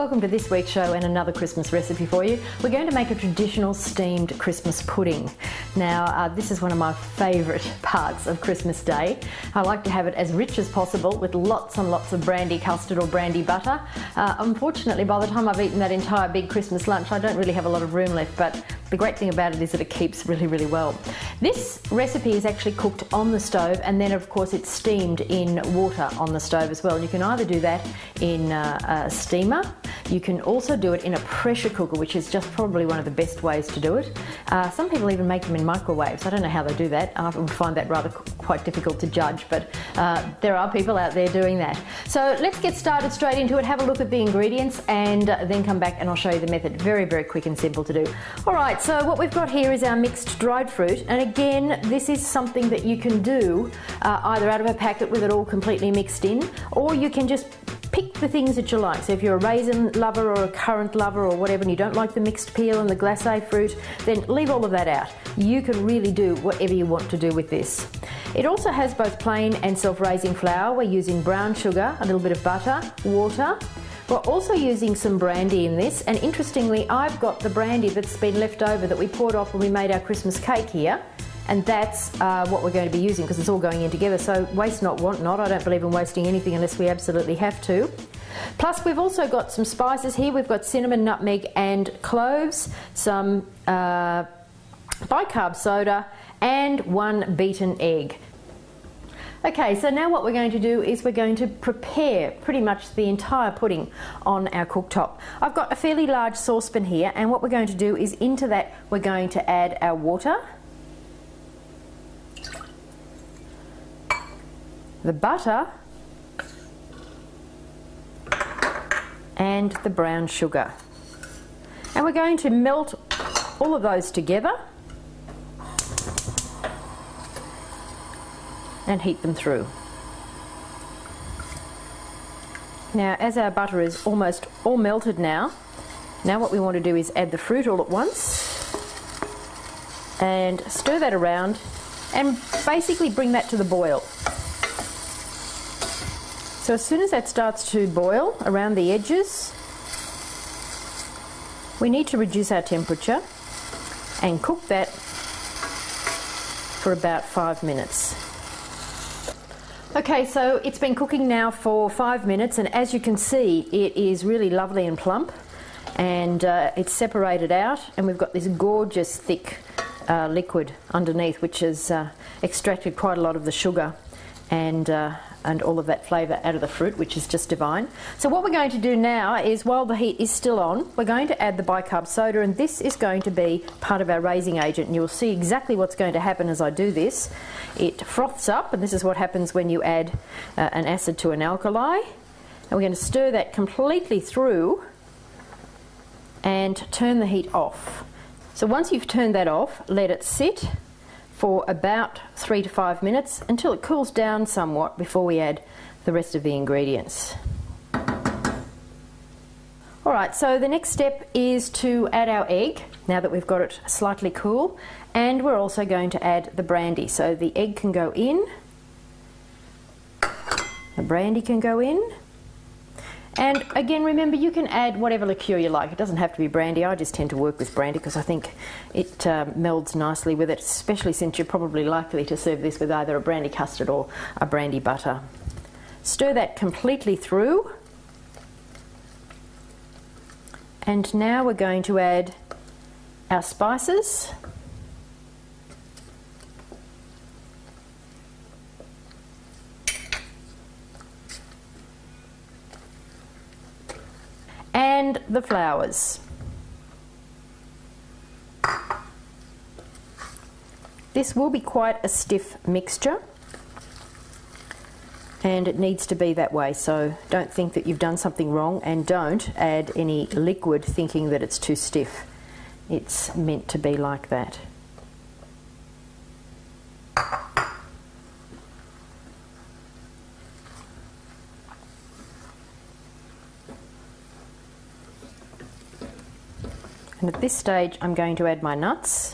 Welcome to this week's show and another Christmas recipe for you. We're going to make a traditional steamed Christmas pudding. Now, this is one of my favourite parts of Christmas Day. I like to have it as rich as possible with lots and lots of brandy custard or brandy butter. Unfortunately, by the time I've eaten that entire big Christmas lunch, I don't really have a lot of room left, but the great thing about it is that it keeps really, really well. This recipe is actually cooked on the stove, and then of course it's steamed in water on the stove as well. You can either do that in a steamer. You can also do it in a pressure cooker, which is just probably one of the best ways to do it. Some people even make them in microwaves. I don't know how they do that. I would find that rather quite difficult to judge, but there are people out there doing that. So let's get started straight into it. Have a look at the ingredients and then come back and I'll show you the method. Very, very quick and simple to do. All right, so what we've got here is our mixed dried fruit. And again, this is something that you can do either out of a packet with it all completely mixed in, or you can just pick the things that you like. So if you're a raisin lover or a currant lover or whatever and you don't like the mixed peel and the glacé fruit, then leave all of that out. You can really do whatever you want to do with this. It also has both plain and self-raising flour. We're using brown sugar, a little bit of butter, water. We're also using some brandy in this, and interestingly, I've got the brandy that's been left over that we poured off when we made our Christmas cake here. And that's what we're going to be using because it's all going in together. So waste not, want not. I don't believe in wasting anything unless we absolutely have to. Plus we've also got some spices here. We've got cinnamon, nutmeg and cloves, some bicarb soda and one beaten egg. Okay, so now what we're going to do is we're going to prepare pretty much the entire pudding on our cooktop. I've got a fairly large saucepan here, and what we're going to do is into that we're going to add our water, the butter and the brown sugar, and we're going to melt all of those together and heat them through. Now, as our butter is almost all melted now what we want to do is add the fruit all at once and stir that around and basically bring that to the boil. So as soon as that starts to boil around the edges, we need to reduce our temperature and cook that for about 5 minutes. Okay, so it's been cooking now for 5 minutes, and as you can see, it is really lovely and plump, and it's separated out, and we've got this gorgeous thick liquid underneath, which has extracted quite a lot of the sugar and all of that flavour out of the fruit, which is just divine. So what we're going to do now is, while the heat is still on, we're going to add the bicarb soda, and this is going to be part of our raising agent, and you'll see exactly what's going to happen as I do this. It froths up, and this is what happens when you add an acid to an alkali. And we're going to stir that completely through and turn the heat off. So once you've turned that off, let it sit for about 3 to 5 minutes until it cools down somewhat before we add the rest of the ingredients. Alright, so the next step is to add our egg, now that we've got it slightly cool, and we're also going to add the brandy. So the egg can go in, the brandy can go in, and again, remember, you can add whatever liqueur you like. It doesn't have to be brandy. I just tend to work with brandy because I think it melds nicely with it, especially since you're probably likely to serve this with either a brandy custard or a brandy butter. Stir that completely through. And now we're going to add our spices. And the flowers. This will be quite a stiff mixture, and it needs to be that way, so don't think that you've done something wrong, and don't add any liquid thinking that it's too stiff. It's meant to be like that. And at this stage I'm going to add my nuts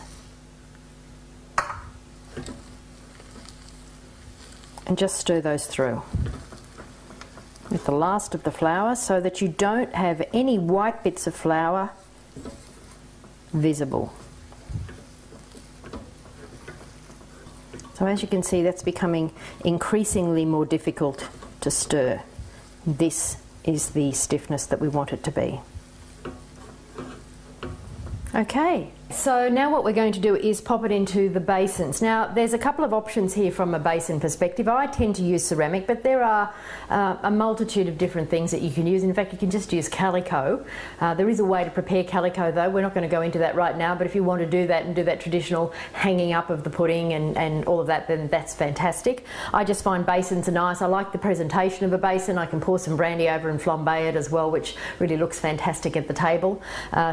and just stir those through. with the last of the flour so that you don't have any white bits of flour visible. So as you can see, that's becoming increasingly more difficult to stir. This is the stiffness that we want it to be. Okay, so now what we're going to do is pop it into the basins. Now there's a couple of options here from a basin perspective. I tend to use ceramic, but there are a multitude of different things that you can use. In fact, you can just use calico. There is a way to prepare calico though. We're not going to go into that right now, but if you want to do that and do that traditional hanging up of the pudding and all of that, then that's fantastic. I just find basins are nice. I like the presentation of a basin. I can pour some brandy over and flambe it as well, which really looks fantastic at the table.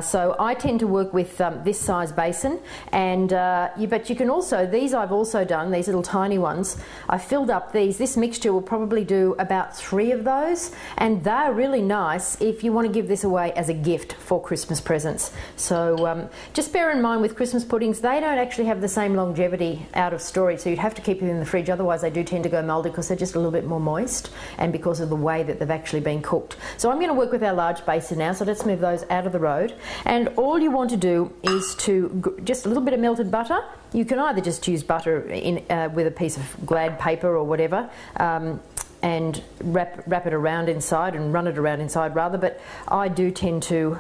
So I tend to work with this size basin, and but you can also, these I've also done, these little tiny ones, I filled up these. This mixture will probably do about 3 of those, and they're really nice if you want to give this away as a gift for Christmas presents. So just bear in mind with Christmas puddings, they don't actually have the same longevity out of storage, so you'd have to keep them in the fridge, otherwise they do tend to go mouldy because they're just a little bit more moist and because of the way that they've actually been cooked. So I'm going to work with our large basin now, so let's move those out of the road, and all you want to do is to just a little bit of melted butter. You can either just use butter in, with a piece of Glad paper or whatever, and wrap it around inside and run it around inside rather, but I do tend to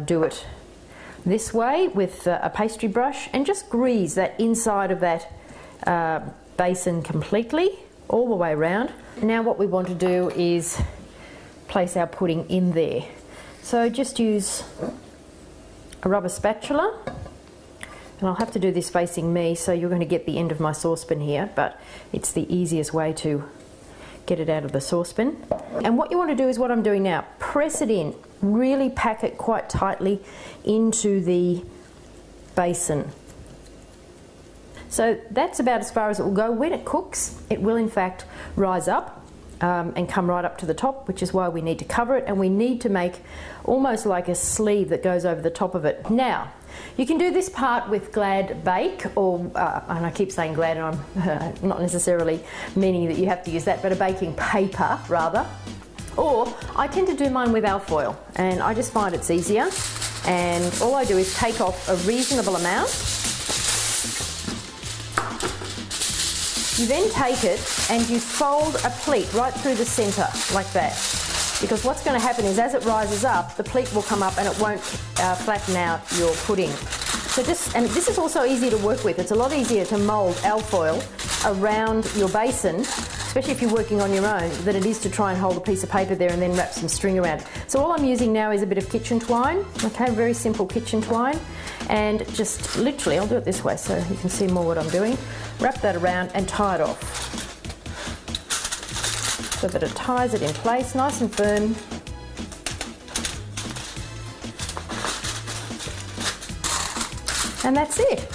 do it this way with a pastry brush and just grease that inside of that basin completely all the way around. Now what we want to do is place our pudding in there. So just use a rubber spatula, and I'll have to do this facing me, so you're going to get the end of my saucepan here, but it's the easiest way to get it out of the saucepan. And what you want to do is what I'm doing now, press it in, really pack it quite tightly into the basin. So that's about as far as it will go. When it cooks, it will in fact rise up and come right up to the top, which is why we need to cover it, and we need to make almost like a sleeve that goes over the top of it. Now, you can do this part with Glad Bake, or, and I keep saying Glad, and I'm not necessarily meaning that you have to use that, but a baking paper rather. Or I tend to do mine with alfoil, and I just find it's easier. And all I do is take off a reasonable amount. You then take it and you fold a pleat right through the centre like that, because what's going to happen is as it rises up, the pleat will come up and it won't flatten out your pudding. So and this is also easy to work with. It's a lot easier to mould alfoil around your basin, especially if you're working on your own, than it is to try and hold a piece of paper there and then wrap some string around it. So all I'm using now is a bit of kitchen twine, okay, very simple kitchen twine, and just literally, I'll do it this way so you can see more what I'm doing. Wrap that around and tie it off so that it ties it in place nice and firm. And that's it.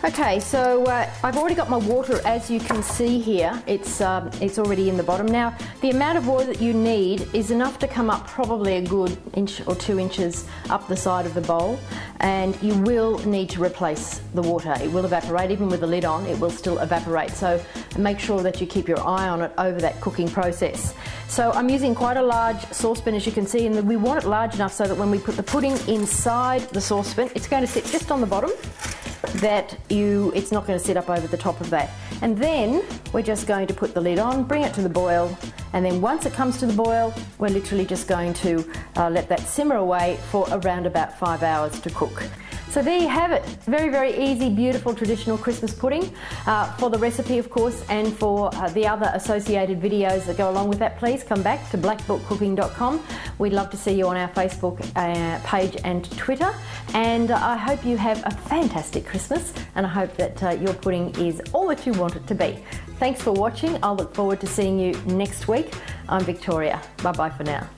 Okay, so I've already got my water, as you can see here. It's already in the bottom. Now, the amount of water that you need is enough to come up probably a good inch or 2 inches up the side of the bowl, and you will need to replace the water. It will evaporate, even with the lid on, it will still evaporate. So make sure that you keep your eye on it over that cooking process. So I'm using quite a large saucepan, as you can see, and we want it large enough so that when we put the pudding inside the saucepan, it's going to sit just on the bottom, that it's not going to sit up over the top of that. And then we're just going to put the lid on, bring it to the boil, and then once it comes to the boil, we're literally just going to let that simmer away for around about 5 hours to cook. So there you have it. Very, very easy, beautiful traditional Christmas pudding. For the recipe, of course, and for the other associated videos that go along with that, please come back to blackbookcooking.com. We'd love to see you on our Facebook page and Twitter. And I hope you have a fantastic Christmas, and I hope that your pudding is all that you want it to be. Thanks for watching. I'll look forward to seeing you next week. I'm Victoria. Bye-bye for now.